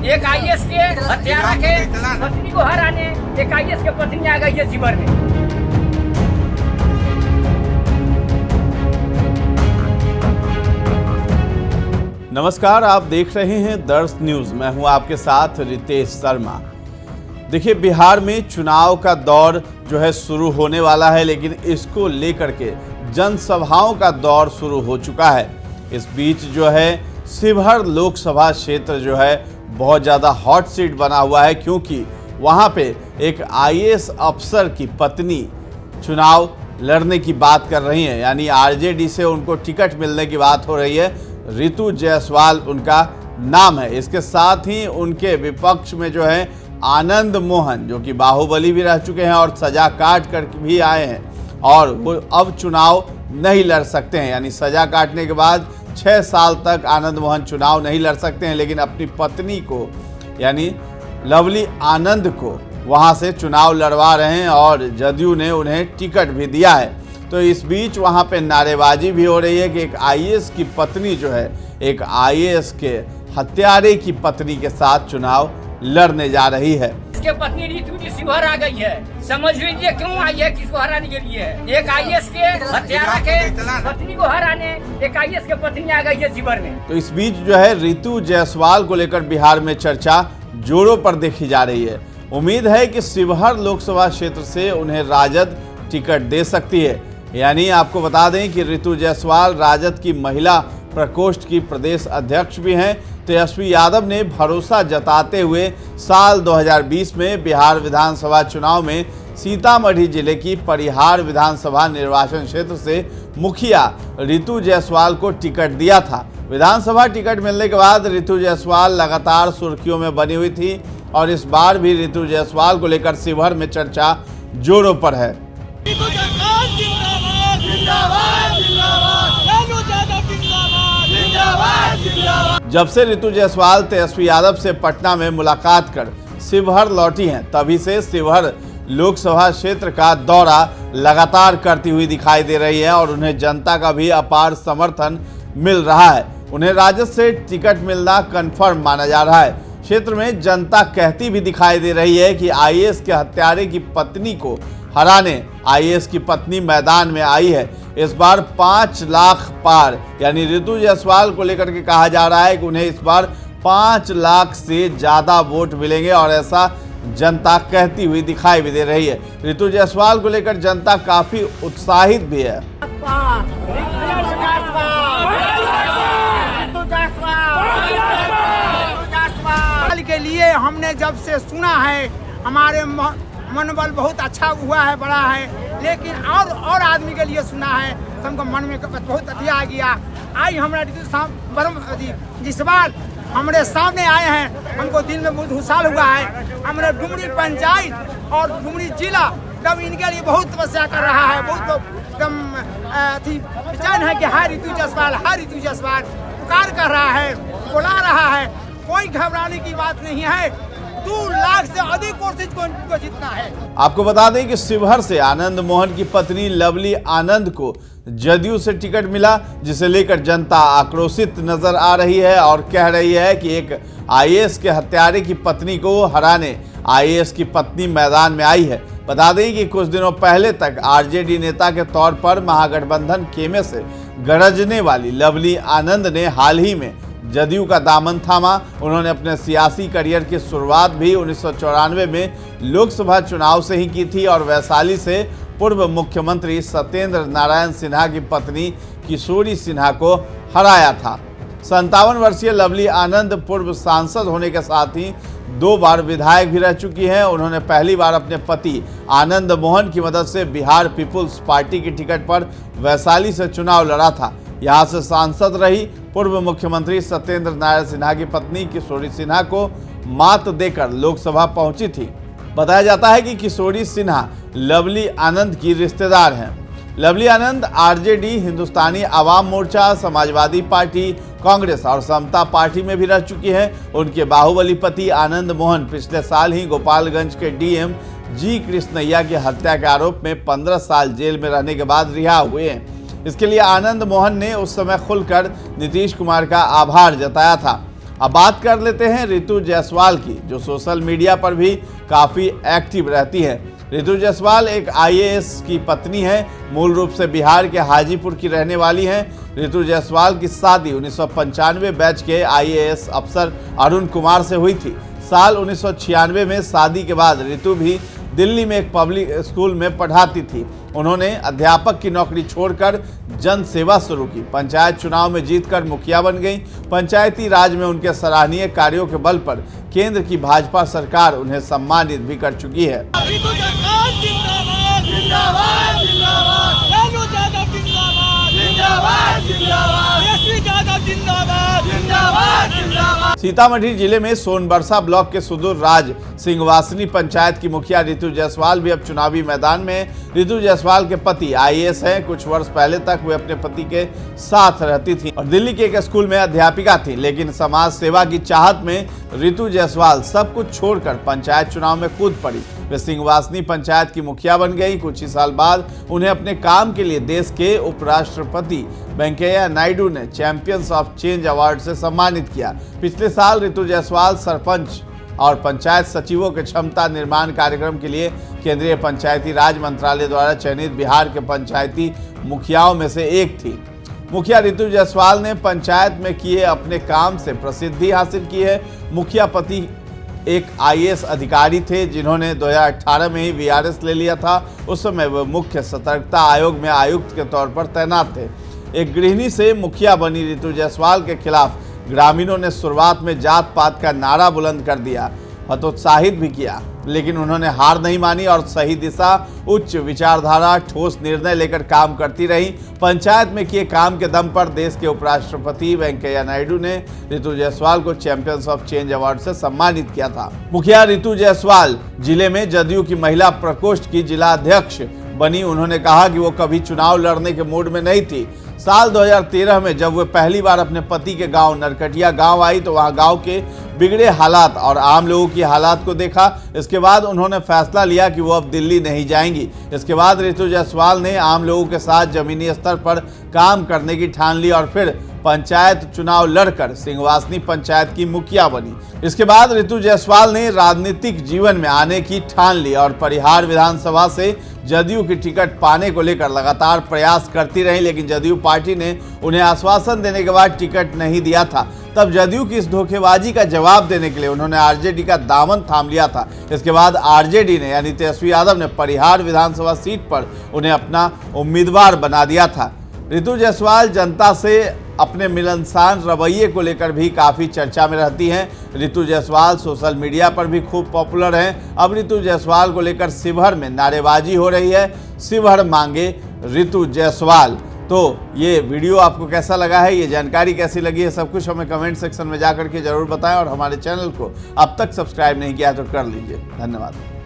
एक आईएएस के हत्यारा के पत्नी को हराने एक आईएएस के पत्नी आ गई है शिविर में। नमस्कार, आप देख रहे हैं दर्श न्यूज। मैं हूं आपके साथ रितेश शर्मा। देखिए, बिहार में चुनाव का दौर जो है शुरू होने वाला है, लेकिन इसको लेकर के जनसभाओं का दौर शुरू हो चुका है। इस बीच जो है शिवहर लोकसभा क्षेत्र जो है बहुत ज़्यादा हॉट सीट बना हुआ है, क्योंकि वहाँ पे एक आईएएस अफसर की पत्नी चुनाव लड़ने की बात कर रही हैं, यानी आरजेडी से उनको टिकट मिलने की बात हो रही है। रितु जायसवाल उनका नाम है। इसके साथ ही उनके विपक्ष में जो है आनंद मोहन, जो कि बाहुबली भी रह चुके हैं और सजा काट कर भी आए हैं, और वो अब चुनाव नहीं लड़ सकते हैं। यानी सजा काटने के बाद 6 साल तक आनंद मोहन चुनाव नहीं लड़ सकते हैं, लेकिन अपनी पत्नी को यानी लवली आनंद को वहां से चुनाव लड़वा रहे हैं और जदयू ने उन्हें टिकट भी दिया है। तो इस बीच वहां पे नारेबाजी भी हो रही है कि एक आईएएस की पत्नी जो है एक आईएएस के हत्यारे की पत्नी के साथ चुनाव लड़ने जा रही है। इसके पत्नी रितु जी शिवहर आ गई है। समझ लीजिए क्यों आई है, किसको हराने के लिए। एक आईएएस के हत्यारा के पत्नी को हराने एक आईएएस के पत्नी आ गई है शिवहर में। तो इस बीच जो है रितु जायसवाल को लेकर बिहार में चर्चा जोरों पर देखी जा रही है। उम्मीद है कि शिवहर लोकसभा क्षेत्र से उन्हें राजद टिकट दे सकती है। यानी आपको बता दें कि रितु जायसवाल राजद की महिला प्रकोष्ठ की प्रदेश अध्यक्ष भी हैं। तेजस्वी यादव ने भरोसा जताते हुए साल 2020 में बिहार विधानसभा चुनाव में सीतामढ़ी जिले की परिहार विधानसभा निर्वाचन क्षेत्र से मुखिया रितु जायसवाल को टिकट दिया था। विधानसभा टिकट मिलने के बाद रितु जायसवाल लगातार सुर्खियों में बनी हुई थी, और इस बार भी रितु जायसवाल को लेकर शिवहर में चर्चा जोरों पर है। जब से रितु जायसवाल तेजस्वी यादव से पटना में मुलाकात कर शिवहर लौटी हैं, तभी से शिवहर लोकसभा क्षेत्र का दौरा लगातार करती हुई दिखाई दे रही है, और उन्हें जनता का भी अपार समर्थन मिल रहा है। उन्हें राजद से टिकट मिलना कंफर्म माना जा रहा है। क्षेत्र में जनता कहती भी दिखाई दे रही है कि आईएएस के हत्यारे की पत्नी को हराने आईएएस की पत्नी मैदान में आई है। इस बार 5 लाख पार, यानी रितु जायसवाल को लेकर के कहा जा रहा है कि उन्हें इस बार 5 लाख से ज़्यादा वोट मिलेंगे, और ऐसा जनता कहती हुई दिखाई भी दे रही है। रितु जायसवाल को लेकर जनता काफ़ी उत्साहित भी है। के लिए हमने जब से सुना है, हमारे मनोबल बहुत अच्छा हुआ है, बड़ा है। लेकिन और आदमी के लिए सुना है तो हमको मन में बहुत अति आ गया। आज हमारा जायसवाल हमारे सामने आए हैं, हमको दिल में बहुत खुशहाल हुआ है। हमारे डुमरी पंचायत और डुमरी जिला तब इनके लिए बहुत तपस्या कर रहा है, बहुत एकदम बेचैन है कि हाय रितु जायसवाल, हाय रितु जायसवाल पुकार कर रहा है, बुला रहा है। कोई घबराने की बात नहीं है। 2 लाख से अधिक वोट को जीतना है। आपको बता दें कि शिवहर से आनंद मोहन की पत्नी लवली आनंद को जदयू से टिकट मिला, जिसे लेकर जनता आक्रोशित नजर आ रही है और कह रही है कि एक आईएएस के हत्यारे की पत्नी को हराने आईएएस की पत्नी मैदान में आई है। बता दें कि कुछ दिनों पहले तक आरजेडी नेता के तौर पर महागठबंधन खेमे से गरजने वाली लवली आनंद ने हाल ही में जदयू का दामन थामा। उन्होंने अपने सियासी करियर की शुरुआत भी 1994 में लोकसभा चुनाव से ही की थी, और वैशाली से पूर्व मुख्यमंत्री सत्येंद्र नारायण सिन्हा की पत्नी किशोरी सिन्हा को हराया था। 57 वर्षीय लवली आनंद पूर्व सांसद होने के साथ ही 2 बार विधायक भी रह चुकी हैं। उन्होंने पहली बार अपने पति आनंद मोहन की मदद से बिहार पीपुल्स पार्टी की टिकट पर वैशाली से चुनाव लड़ा था। यहाँ से सांसद रही। पूर्व मुख्यमंत्री सत्येंद्र नारायण सिन्हा की पत्नी किशोरी सिन्हा को मात देकर लोकसभा पहुंची थी। बताया जाता है कि किशोरी सिन्हा लवली आनंद की रिश्तेदार हैं। लवली आनंद आरजेडी, हिंदुस्तानी आवाम मोर्चा, समाजवादी पार्टी, कांग्रेस और समता पार्टी में भी रह चुकी हैं। उनके बाहुबली पति आनंद मोहन पिछले साल ही गोपालगंज के डीएम जी कृष्णैया की हत्या के आरोप में 15 साल जेल में रहने के बाद रिहा हुए हैं। इसके लिए आनंद मोहन ने उस समय खुलकर नीतीश कुमार का आभार जताया था। अब बात कर लेते हैं ऋतु जायसवाल की, जो सोशल मीडिया पर भी काफ़ी एक्टिव रहती है। ऋतु जायसवाल एक आईएएस की पत्नी है, मूल रूप से बिहार के हाजीपुर की रहने वाली हैं। ऋतु जायसवाल की शादी 1995 बैच के आईएएस अफसर अरुण कुमार से हुई थी। साल 1996 में शादी के बाद ऋतु भी दिल्ली में एक पब्लिक स्कूल में पढ़ाती थी। उन्होंने अध्यापक की नौकरी छोड़कर जन सेवा शुरू की। पंचायत चुनाव में जीतकर मुखिया बन गई। पंचायती राज में उनके सराहनीय कार्यों के बल पर केंद्र की भाजपा सरकार उन्हें सम्मानित भी कर चुकी है। सीतामढ़ी जिले में सोनबरसा ब्लॉक के सुदूर राज सिंहवासनी पंचायत की मुखिया ऋतु जायसवाल भी अब चुनावी मैदान में। ऋतु जायसवाल के पति आईएएस हैं। कुछ वर्ष पहले तक वे अपने पति के साथ रहती थी और दिल्ली के एक स्कूल में अध्यापिका थी, लेकिन समाज सेवा की चाहत में ऋतु जायसवाल सब कुछ छोड़कर पंचायत चुनाव में कूद पड़ी। वे सिंहवासनी पंचायत की मुखिया बन गई। कुछ ही साल बाद उन्हें अपने काम के लिए देश के उपराष्ट्रपति वेंकैया नायडू ने चैंपियंस ऑफ चेंज अवार्ड से सम्मानित किया। पिछले साल ऋतु जायसवाल सरपंच और पंचायत सचिवों के क्षमता निर्माण कार्यक्रम के लिए केंद्रीय पंचायती राज मंत्रालय द्वारा चयनित बिहार के पंचायती मुखियाओं में से एक थी। मुखिया ऋतु जायसवाल ने पंचायत में किए अपने काम से प्रसिद्धि हासिल की है। मुखिया पति एक आईएएस अधिकारी थे, जिन्होंने 2018 में ही वीआरएस ले लिया था। उस समय वह मुख्य सतर्कता आयोग में आयुक्त के तौर पर तैनात थे। एक गृहिणी से मुखिया बनी ऋतु जायसवाल के खिलाफ ग्रामीणों ने शुरुआत में जात पात का नारा बुलंद कर दिया, हतोत्साहित भी किया, लेकिन उन्होंने हार नहीं मानी और सही दिशा, उच्च विचारधारा, ठोस निर्णय लेकर काम करती रही। पंचायत में किए काम के दम पर देश के उपराष्ट्रपति वेंकैया नायडू ने ऋतु जायसवाल को चैंपियंस ऑफ चेंज अवार्ड से सम्मानित किया था। मुखिया ऋतु जायसवाल जिले में जदयू की महिला प्रकोष्ठ की जिला अध्यक्ष बनी। उन्होंने कहा कि वो कभी चुनाव लड़ने के मूड में नहीं थी। साल 2013 में जब वे पहली बार अपने पति के गांव नरकटिया गांव आई तो वहां गांव के बिगड़े हालात और आम लोगों की हालात को देखा। इसके बाद उन्होंने फैसला लिया कि वो अब दिल्ली नहीं जाएंगी। इसके बाद ऋतु जायसवाल ने आम लोगों के साथ जमीनी स्तर पर काम करने की ठान ली और फिर पंचायत चुनाव लड़कर सिंहवासनी पंचायत की मुखिया बनी। इसके बाद ऋतु जायसवाल ने राजनीतिक जीवन में आने की ठान ली और परिहार विधानसभा से जदयू की टिकट पाने को लेकर लगातार प्रयास करती रही, लेकिन जदयू पार्टी ने उन्हें आश्वासन देने के बाद टिकट नहीं दिया था। तब जदयू की इस धोखेबाजी का जवाब देने के लिए उन्होंने आरजेडी का दामन थाम लिया था। इसके बाद आरजेडी ने यानी तेजस्वी यादव ने परिहार विधानसभा सीट पर उन्हें अपना उम्मीदवार बना दिया था। ऋतु जायसवाल जनता से अपने मिलनसार रवैये को लेकर भी काफ़ी चर्चा में रहती हैं। ऋतु जायसवाल सोशल मीडिया पर भी खूब पॉपुलर हैं। अब ऋतु जायसवाल को लेकर शिवहर में नारेबाजी हो रही है, शिवहर मांगे ऋतु जायसवाल। तो ये वीडियो आपको कैसा लगा है, ये जानकारी कैसी लगी है, सब कुछ हमें कमेंट सेक्शन में जा करके जरूर बताएं और हमारे चैनल को अब तक सब्सक्राइब नहीं किया तो कर लीजिए। धन्यवाद।